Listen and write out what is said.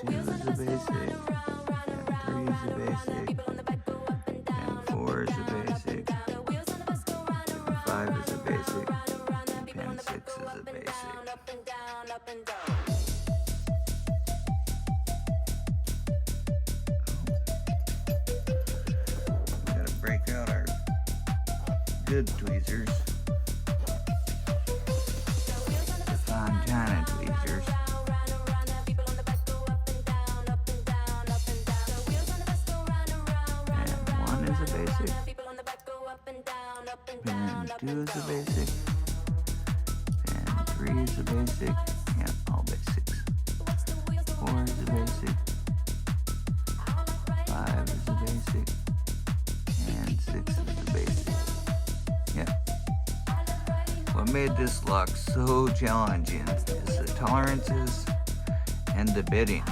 2 is a basic, and 3 is a basic, and 4 is a basic, and 5 is a basic, and 6 is a basic. We gotta break out our good tweezers. The Fontana tweezers. And 1 is a basic. And 2 is a basic. And 3 is a basic. Yeah, all basics. 4 is a basic. 5 is a basic. And 6 is a basic. Yeah. What made this lock so challenging is the tolerances and the bidding.